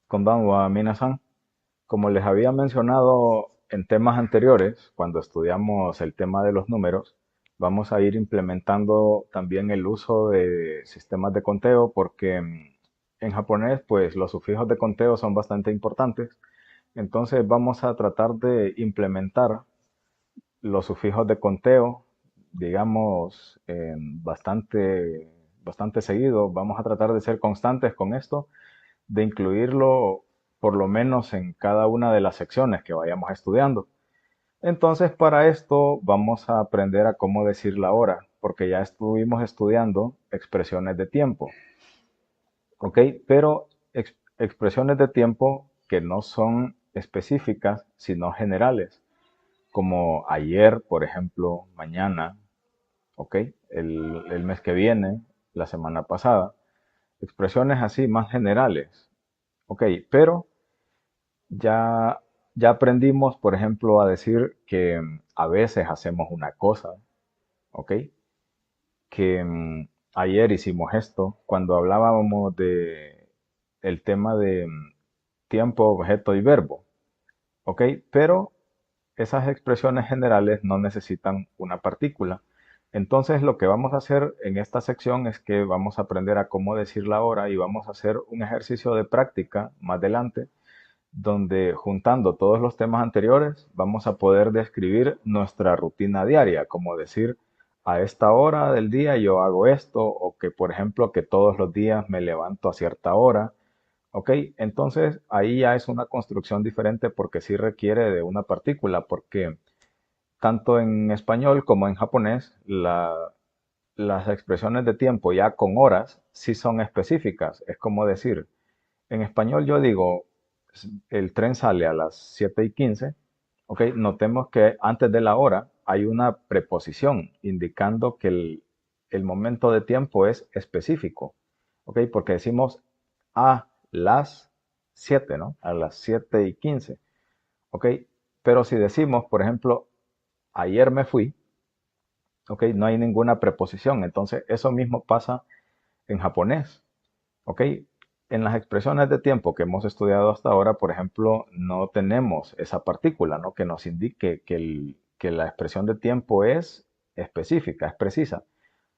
Konbanwa, minasan. Como les había mencionado en temas anteriores, cuando estudiamos el tema de los números, vamos a ir implementando también el uso de sistemas de conteo porque en japonés, pues los sufijos de conteo son bastante importantes. Entonces vamos a tratar de implementar los sufijos de conteo, digamos, bastante seguido. Vamos a tratar de ser constantes con esto, de incluirlo por lo menos en cada una de las secciones que vayamos estudiando. Entonces, para esto vamos a aprender a cómo decir la hora, porque ya estuvimos estudiando expresiones de tiempo, ¿ok? Pero expresiones de tiempo que no son específicas, sino generales, como ayer, por ejemplo, mañana, ¿ok? El mes que viene, la semana pasada. Expresiones así más generales, ¿ok? Pero ya, ya aprendimos, por ejemplo, a decir que a veces hacemos una cosa, ¿ok? Que ayer hicimos esto. Cuando hablábamos de el tema de tiempo, objeto y verbo, ¿ok? Pero esas expresiones generales no necesitan una partícula. Entonces, lo que vamos a hacer en esta sección es que vamos a aprender a cómo decir la hora y vamos a hacer un ejercicio de práctica más adelante donde juntando todos los temas anteriores vamos a poder describir nuestra rutina diaria, como decir, a esta hora del día yo hago esto, o que por ejemplo que todos los días me levanto a cierta hora, ¿ok? Entonces ahí ya es una construcción diferente porque sí requiere de una partícula, porque tanto en español como en japonés las expresiones de tiempo ya con horas sí son específicas, es como decir, en español yo digo, el tren sale a las 7:15, ¿ok? Notemos que antes de la hora hay una preposición indicando que el momento de tiempo es específico, ¿ok? Porque decimos a las 7, ¿no? A las 7:15, ¿ok? Pero si decimos, por ejemplo, ayer me fui, ¿ok? No hay ninguna preposición, entonces eso mismo pasa en japonés. ¿Ok? En las expresiones de tiempo que hemos estudiado hasta ahora, por ejemplo, no tenemos esa partícula, ¿no? Que nos indique que la expresión de tiempo es específica, es precisa.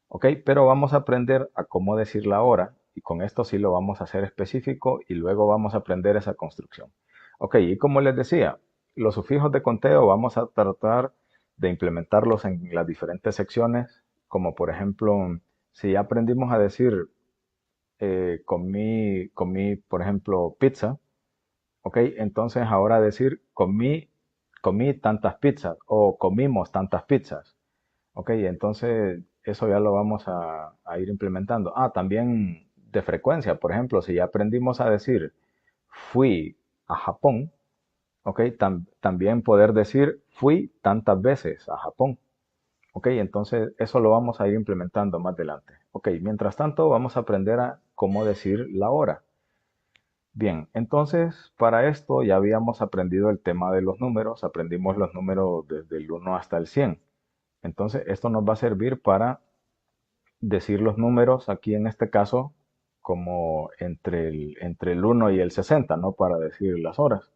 ¿Ok? Pero vamos a aprender a cómo decir la hora y con esto sí lo vamos a hacer específico y luego vamos a aprender esa construcción. ¿Ok? Y como les decía, los sufijos de conteo vamos a tratar de implementarlos en las diferentes secciones, como por ejemplo, si ya aprendimos a decir comí, por ejemplo, pizza, ¿ok? Entonces ahora decir comí tantas pizzas o comimos tantas pizzas, ¿ok? Entonces eso ya lo vamos a ir implementando. Ah, también de frecuencia, por ejemplo, si ya aprendimos a decir fui a Japón, ¿ok? También poder decir fui tantas veces a Japón. Ok, entonces eso lo vamos a ir implementando más adelante. Ok, mientras tanto vamos a aprender a cómo decir la hora. Bien, entonces para esto ya habíamos aprendido el tema de los números, aprendimos los números desde el 1 hasta el 100. Entonces esto nos va a servir para decir los números aquí en este caso como entre el 1 y el 60, ¿no? Para decir las horas.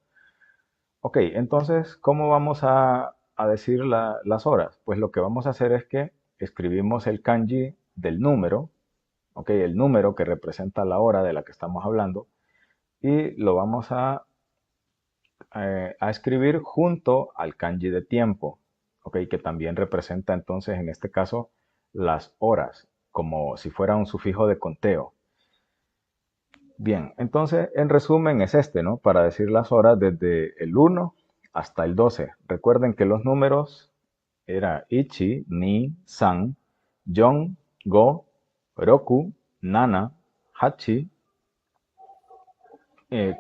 Ok, entonces, ¿cómo vamos a decir las horas? Pues lo que vamos a hacer es que escribimos el kanji del número, ok, el número que representa la hora de la que estamos hablando, y lo vamos a escribir junto al kanji de tiempo, ok, que también representa entonces en este caso las horas, como si fuera un sufijo de conteo. Bien, entonces en resumen es este, ¿no? Para decir las horas desde el 1 hasta el 12. Recuerden que los números era Ichi, Ni, San, Yon, Go, Roku, Nana, Hachi,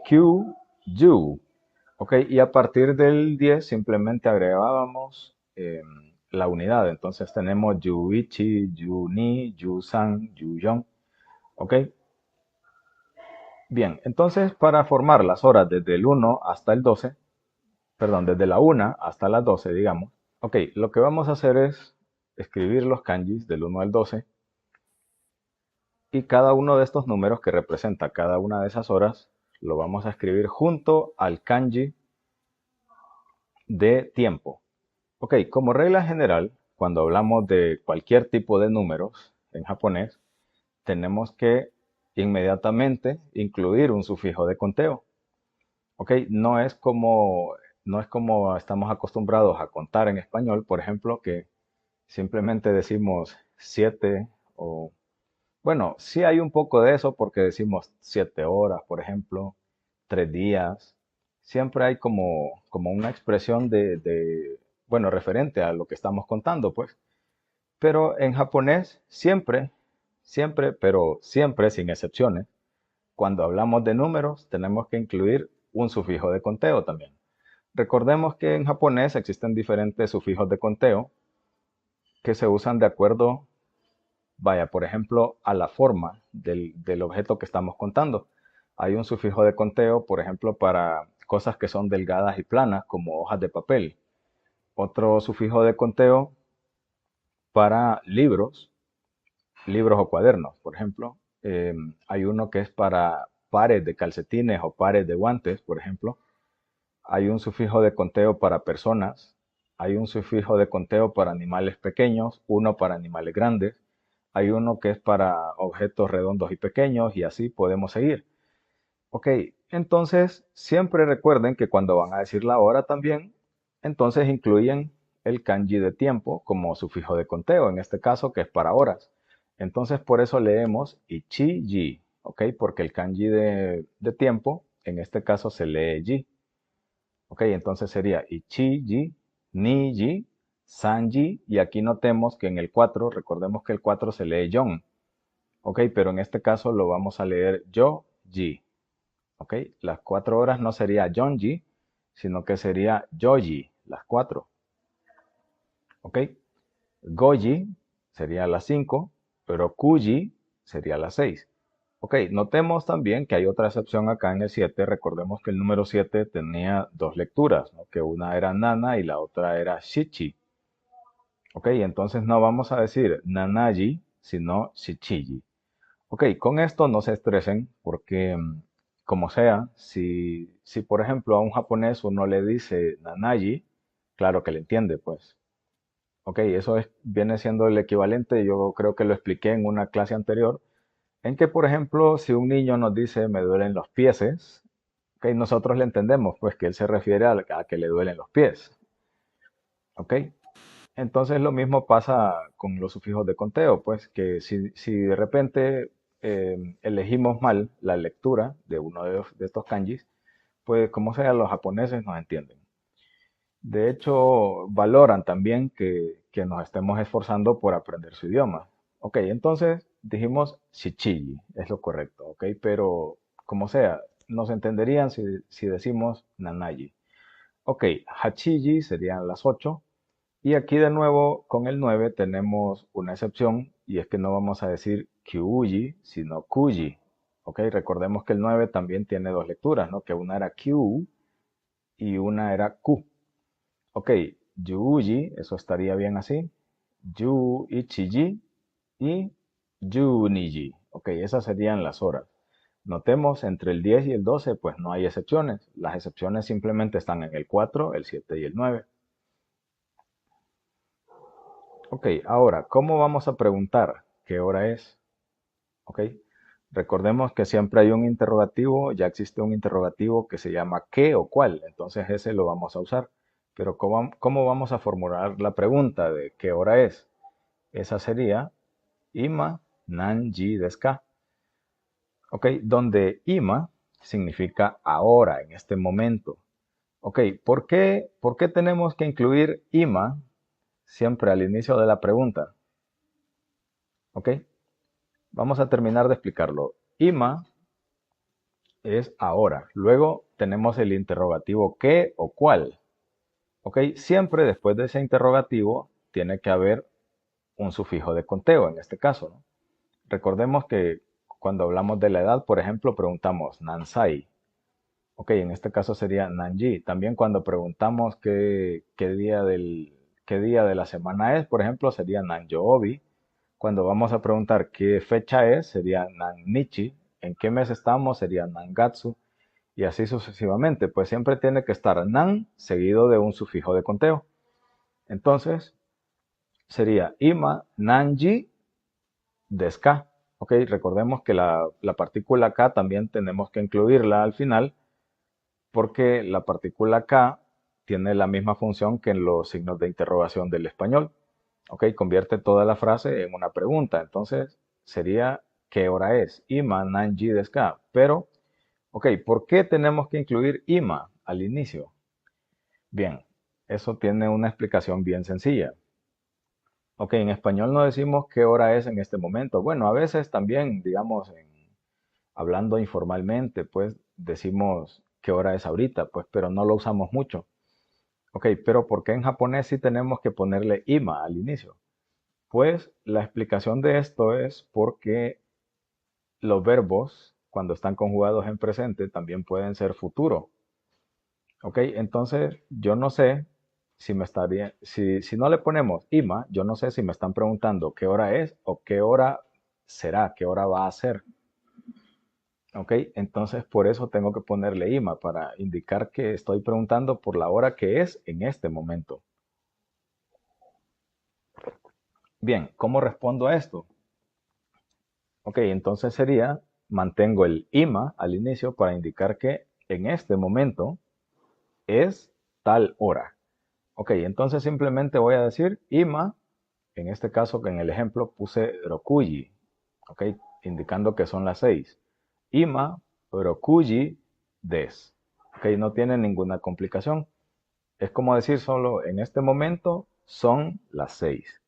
Q, Yu. Ok, y a partir del 10 simplemente agregábamos la unidad. Entonces tenemos Yuichi, Yuni, Yusan, Yuyon. Ok, bien, entonces para formar las horas desde el 1 hasta el 12, perdón, desde la 1 hasta las 12, digamos. Ok, lo que vamos a hacer es escribir los kanjis del 1 al 12 y cada uno de estos números que representa cada una de esas horas lo vamos a escribir junto al kanji de tiempo. Ok, como regla general, cuando hablamos de cualquier tipo de números en japonés, tenemos que inmediatamente incluir un sufijo de conteo. Ok, no es como estamos acostumbrados a contar en español, por ejemplo, que simplemente decimos 7 o, bueno, sí hay un poco de eso porque decimos 7 horas, por ejemplo, 3 días. Siempre hay como una expresión bueno, referente a lo que estamos contando, pues. Pero en japonés, siempre, siempre, pero siempre, sin excepciones, cuando hablamos de números, tenemos que incluir un sufijo de conteo también. Recordemos que en japonés existen diferentes sufijos de conteo que se usan de acuerdo, vaya, por ejemplo, a la forma del objeto que estamos contando. Hay un sufijo de conteo, por ejemplo, para cosas que son delgadas y planas, como hojas de papel. Otro sufijo de conteo para libros o cuadernos, por ejemplo. Hay uno que es para pares de calcetines o pares de guantes, por ejemplo. Hay un sufijo de conteo para personas. Hay un sufijo de conteo para animales pequeños, uno para animales grandes. Hay uno que es para objetos redondos y pequeños y así podemos seguir. Ok, entonces siempre recuerden que cuando van a decir la hora también, entonces incluyen el kanji de tiempo como sufijo de conteo, en este caso que es para horas. Entonces por eso leemos ichi-ji, ok, porque el kanji de tiempo en este caso se lee ji. Ok, entonces sería ichi-ji, ni-ji, san-ji, y aquí notemos que en el 4, recordemos que el 4 se lee yon. Ok, pero en este caso lo vamos a leer yo-ji. ¿Ok? Las 4 horas no sería Jonji, sino que sería Yoji, las 4. ¿Ok? Goji sería las 5, pero Kuji sería las 6. Ok, notemos también que hay otra excepción acá en el 7. Recordemos que el número 7 tenía dos lecturas, ¿no? Que una era Nana y la otra era Shichi. Ok, entonces no vamos a decir Nanaji, sino Shichiji. Ok, con esto no se estresen porque, como sea, si por ejemplo a un japonés uno le dice nanaji, claro que le entiende, pues. Ok, eso viene siendo el equivalente, yo creo que lo expliqué en una clase anterior, en que, por ejemplo, si un niño nos dice me duelen los pieses, ok, nosotros le entendemos, pues que él se refiere a que le duelen los pies. Ok, entonces lo mismo pasa con los sufijos de conteo, pues que si de repente elegimos mal la lectura de uno de estos kanjis, pues como sea, los japoneses nos entienden. De hecho, valoran también que nos estemos esforzando por aprender su idioma. Ok, entonces dijimos shichiji, es lo correcto, ok, pero como sea, nos entenderían si decimos nanaji. Ok, hachiji serían las 8. Y aquí de nuevo con el 9 tenemos una excepción y es que no vamos a decir kyuji, sino kuji. Ok, recordemos que el 9 también tiene dos lecturas, ¿no? Que una era kyu y una era ku. Ok, yuji, eso estaría bien así. Yu ichiji y yu niji. Ok, esas serían las horas. Notemos entre el 10 y el 12, pues no hay excepciones. Las excepciones simplemente están en el 4, el 7 y el 9. Ok, ahora, ¿cómo vamos a preguntar qué hora es? Ok, recordemos que siempre hay un interrogativo, ya existe un interrogativo que se llama qué o cuál, entonces ese lo vamos a usar. Pero ¿cómo vamos a formular la pregunta de qué hora es? Esa sería ima nanji desu ka. Ok, donde ima significa ahora, en este momento. Ok, ¿por qué tenemos que incluir ima siempre al inicio de la pregunta? Ok, vamos a terminar de explicarlo. Ima es ahora. Luego tenemos el interrogativo qué o cuál. ¿Ok? Siempre después de ese interrogativo tiene que haber un sufijo de conteo, en este caso, ¿no? Recordemos que cuando hablamos de la edad, por ejemplo, preguntamos nansai. Ok, en este caso sería nanji. También cuando preguntamos qué día de la semana es, por ejemplo, sería nanjoobi. Cuando vamos a preguntar qué fecha es, sería Nannichi. ¿En qué mes estamos? Sería Nangatsu. y así sucesivamente. Pues siempre tiene que estar nan seguido de un sufijo de conteo. Entonces sería ima nanji desu ka. Ok, recordemos que la partícula K también tenemos que incluirla al final porque la partícula K tiene la misma función que en los signos de interrogación del español. Ok, convierte toda la frase en una pregunta. Entonces sería ¿qué hora es? Ima nanji desu ka. Pero, ok, ¿por qué tenemos que incluir ima al inicio? Bien, eso tiene una explicación bien sencilla. Ok, en español no decimos qué hora es en este momento. Bueno, a veces también, digamos, hablando informalmente, pues decimos qué hora es ahorita, pues, pero no lo usamos mucho. Ok, pero ¿por qué en japonés sí tenemos que ponerle ima al inicio? Pues la explicación de esto es porque los verbos, cuando están conjugados en presente, también pueden ser futuro. Ok, entonces yo no sé si me estaría, si no le ponemos ima, yo no sé si me están preguntando qué hora es o qué hora será, qué hora va a ser. Ok, entonces por eso tengo que ponerle ima para indicar que estoy preguntando por la hora que es en este momento. Bien, ¿cómo respondo a esto? Ok, entonces sería, mantengo el ima al inicio para indicar que en este momento es tal hora. Ok, entonces simplemente voy a decir ima, en este caso que en el ejemplo puse rokuji, ok, indicando que son las 6. Ima rokuji des. Ok, no tiene ninguna complicación. Es como decir solo en este momento son las 6.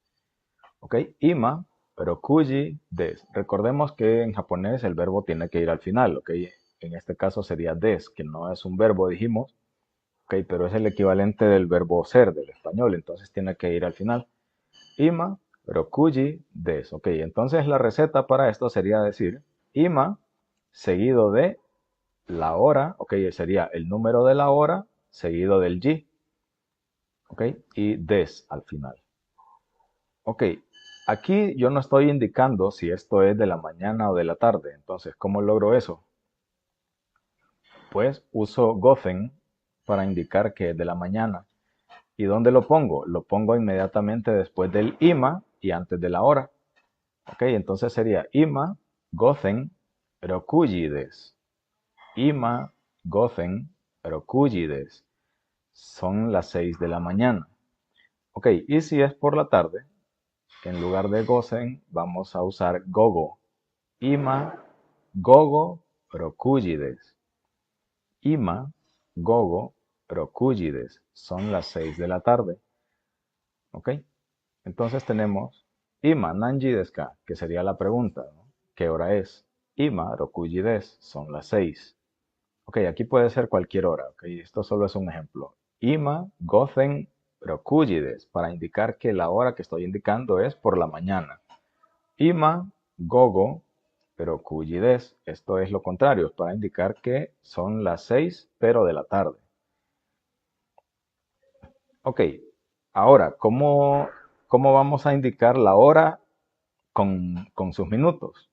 Ok, ima rokuji des. Recordemos que en japonés el verbo tiene que ir al final. Ok, en este caso sería des, que no es un verbo, dijimos. Ok, pero es el equivalente del verbo ser del español, entonces tiene que ir al final. Ima rokuji des. Ok, entonces la receta para esto sería decir ima seguido de la hora, ok, sería el número de la hora seguido del ji, ok, y des al final. Ok, aquí yo no estoy indicando si esto es de la mañana o de la tarde, entonces, ¿cómo logro eso? Pues uso gozen para indicar que es de la mañana. ¿Y dónde lo pongo? Lo pongo inmediatamente después del ima y antes de la hora. Ok, entonces sería ima gozen rokuji desu. Ima gozen rokuji desu. Son las 6 de la mañana. Ok, y si es por la tarde, en lugar de gozen vamos a usar gogo. Ima gogo rokuji desu. Ima gogo rokuji desu. Son las 6 de la tarde. Ok, entonces tenemos ima nanji desu ka, que sería la pregunta, ¿no? ¿Qué hora es? Ima rokuji desu. Son las 6. Ok, aquí puede ser cualquier hora. Ok, esto solo es un ejemplo. Ima gozen rokuji desu, para indicar que la hora que estoy indicando es por la mañana. Ima gogo rokuji desu. Esto es lo contrario, es para indicar que son las 6, pero de la tarde. Ok, ahora, ¿cómo vamos a indicar la hora con sus minutos?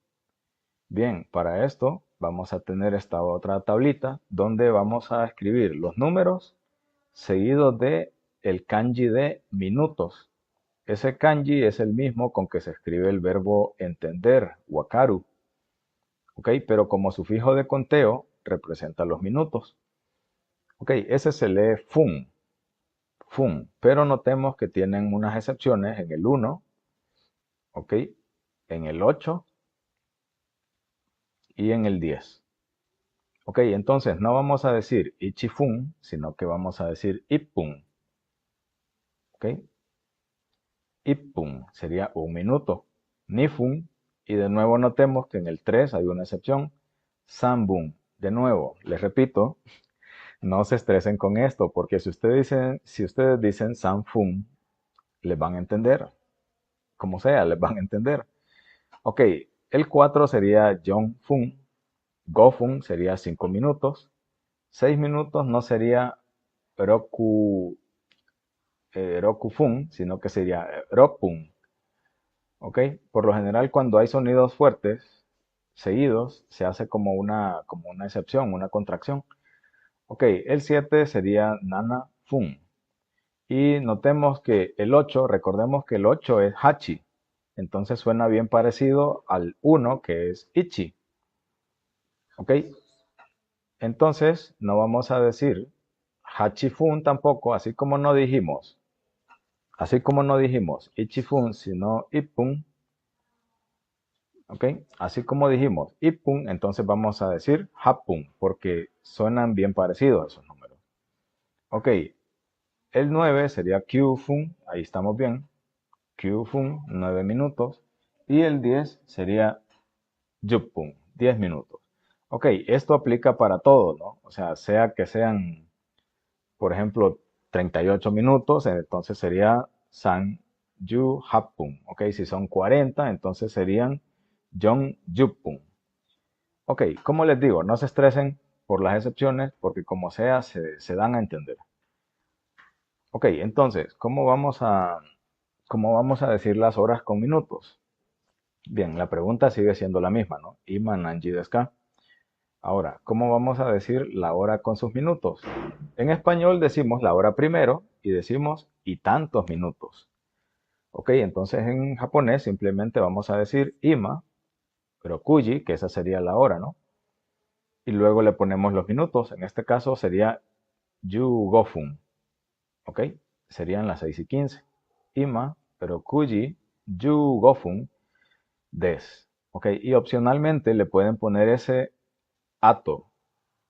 Bien, para esto vamos a tener esta otra tablita donde vamos a escribir los números seguidos de el kanji de minutos. Ese kanji es el mismo con que se escribe el verbo entender, wakaru. Ok, pero como sufijo de conteo representa los minutos. Ok, ese se lee fun, fun, pero notemos que tienen unas excepciones en el 1, ok, en el 8 y en el 10. Ok, entonces no vamos a decir ichifun, sino que vamos a decir ippun. Ok, ippun sería un minuto. Nifun, y de nuevo notemos que en el 3 hay una excepción. Sanbun, de nuevo, les repito, no se estresen con esto, porque si ustedes dicen sanfun, les van a entender. Como sea, les van a entender. Ok, el 4 sería Jongfun. Gofun sería 5 minutos. 6 minutos no sería Roku, Rokufun, sino que sería Ropun. ¿Ok? Por lo general, cuando hay sonidos fuertes, seguidos, se hace como una excepción, una contracción. Ok, el 7 sería nana fun. Y notemos que el 8, recordemos que el 8 es hachi. Entonces suena bien parecido al 1 que es ichi. Ok, entonces no vamos a decir hachifun tampoco, así como no dijimos ichifun, sino ipun. Ok, así como dijimos ipun, entonces vamos a decir hapun, porque suenan bien parecidos esos números. Ok, el 9 sería Q-Fun, ahí estamos bien. Q-Fun, 9 minutos. Y el 10 sería Yupun, 10 minutos. Ok, esto aplica para todo, ¿no? O sea que sean, por ejemplo, 38 minutos, entonces sería San Yu Hapun. Ok, si son 40, entonces serían Jong Yupun. Ok, como les digo, no se estresen por las excepciones, porque como sea, se dan a entender. Ok, entonces, ¿cómo vamos a decir las horas con minutos? Bien, la pregunta sigue siendo la misma, ¿no? Ima nanji desu ka? Ahora, ¿cómo vamos a decir la hora con sus minutos? En español decimos la hora primero y decimos y tantos minutos. Ok, entonces en japonés simplemente vamos a decir ima, pero kuji, que esa sería la hora, ¿no? Y luego le ponemos los minutos. En este caso sería yu gofun. ¿Ok? Serían las 6:15. Ima, pero Kuji, Yu Gofun, Des. ¿Ok? Y opcionalmente le pueden poner ese ato.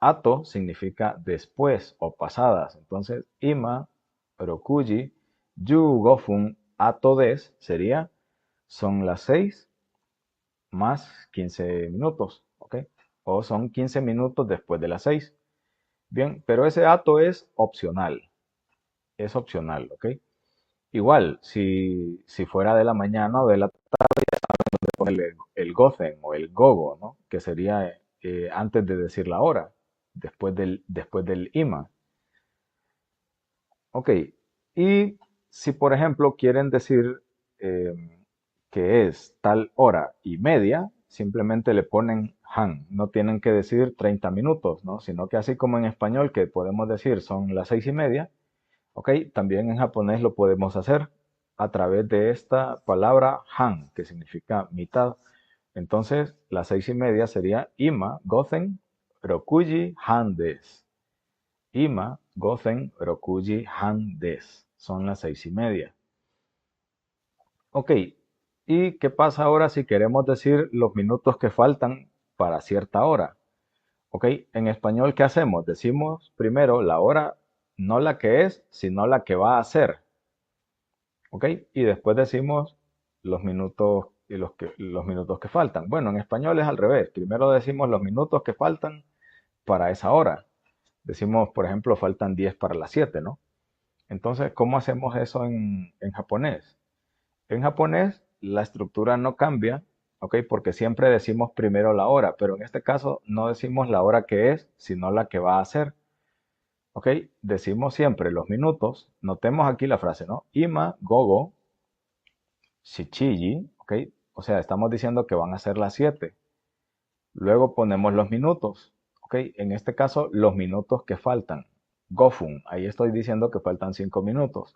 Ato significa después o pasadas. Entonces, Ima, pero Kuji, Yu Gofun, Ato Des sería, son las 6 más 15 minutos. ¿Ok? O son 15 minutos después de las 6. Bien, pero ese ato es opcional. Es opcional, ¿ok? Igual, si fuera de la mañana o de la tarde, ponerle el gozen o el gogo, ¿no? Que sería antes de decir la hora, después del ima. Ok, y si por ejemplo quieren decir eh, que es tal hora y media, simplemente le ponen han. No tienen que decir 30 minutos, ¿no? Sino que así como en español que podemos decir son las 6:30, ok, también en japonés lo podemos hacer a través de esta palabra han, que significa mitad. Entonces, las 6:30 sería ima gozen rokuji han des. Ima gozen rokuji han des. Son las 6:30. Ok, ¿y qué pasa ahora si queremos decir los minutos que faltan para cierta hora? Ok, en español, ¿qué hacemos? Decimos primero la hora, no la que es, sino la que va a ser. ¿Ok? Y después decimos los minutos y los minutos que faltan. Bueno, en español es al revés. Primero decimos los minutos que faltan para esa hora. Decimos, por ejemplo, faltan 10 para las 7, ¿no? Entonces, ¿cómo hacemos eso en japonés? En japonés la estructura no cambia, ¿ok? Porque siempre decimos primero la hora, pero en este caso no decimos la hora que es, sino la que va a ser. ¿Ok? Decimos siempre los minutos. Notemos aquí la frase, ¿no? Ima, gogo, Shichiji, ¿ok? O sea, estamos diciendo que van a ser las 7. Luego ponemos los minutos, ¿ok? En este caso, los minutos que faltan. Gofun, ahí estoy diciendo que faltan 5 minutos.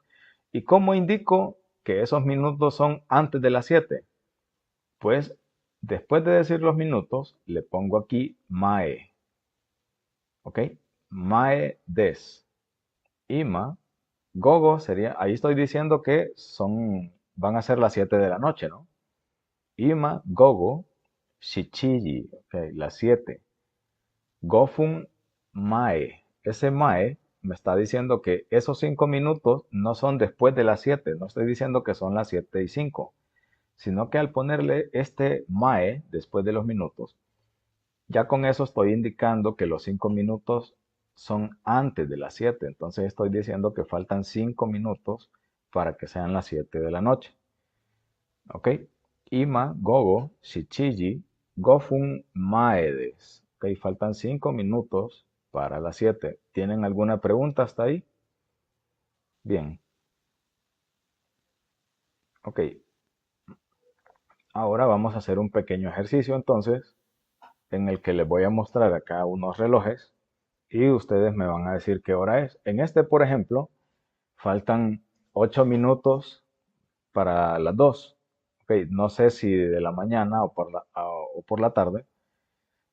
¿Y cómo indico que esos minutos son antes de las 7? Pues después de decir los minutos, le pongo aquí mae, ¿ok? Mae des. Ima, gogo sería, ahí estoy diciendo que van a ser las 7 de la noche, ¿no? Ima, gogo, shichiji, ok, las 7. Gofun, mae. Ese mae me está diciendo que esos 5 minutos no son después de las 7. No estoy diciendo que son las 7:05, sino que al ponerle este mae después de los minutos, ya con eso estoy indicando que los 5 minutos son antes de las 7. Entonces estoy diciendo que faltan 5 minutos para que sean las 7 de la noche. ¿Ok? Ima, gogo, shichiji, gofun maedes. Ok, faltan 5 minutos para las 7. ¿Tienen alguna pregunta hasta ahí? Bien, ok. Ahora vamos a hacer un pequeño ejercicio entonces en el que les voy a mostrar acá unos relojes y ustedes me van a decir qué hora es. En este, por ejemplo, faltan 8 minutos para las 2. Ok, no sé si de la mañana o por la tarde.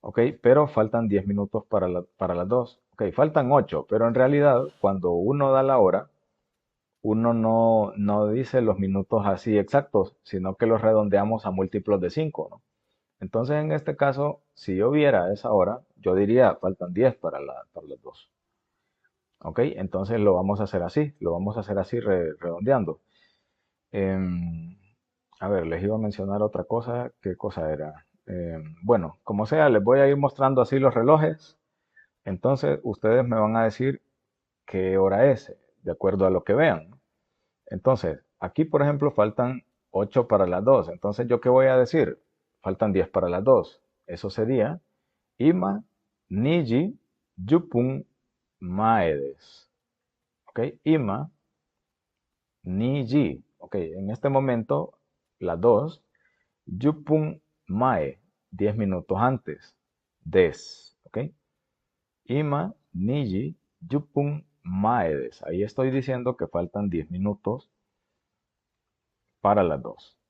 Ok, pero faltan 10 minutos para las 2. Ok, faltan 8, pero en realidad cuando uno da la hora, uno no dice los minutos así exactos, sino que los redondeamos a múltiplos de 5, ¿no? Entonces, en este caso, si yo viera esa hora, yo diría faltan 10 para las 2. Ok, entonces lo vamos a hacer así, lo vamos a hacer así redondeando. Em, a ver, les iba a mencionar otra cosa. ¿Qué cosa era? Bueno, como sea, les voy a ir mostrando así los relojes. Entonces, ustedes me van a decir qué hora es, de acuerdo a lo que vean, ¿no? Entonces, aquí, por ejemplo, faltan 8 para las 2. Entonces, ¿yo qué voy a decir? Faltan 10 para las 2. Eso sería Ima, Niji, Yupun, Maedes. ¿Ok? Ima, Niji. ¿Ok? En este momento, las 2. Yupun, Mae, 10 minutos antes. Des. ¿Ok? Ima, Niji, Yupun, Maedes. Ahí estoy diciendo que faltan 10 minutos para las 2.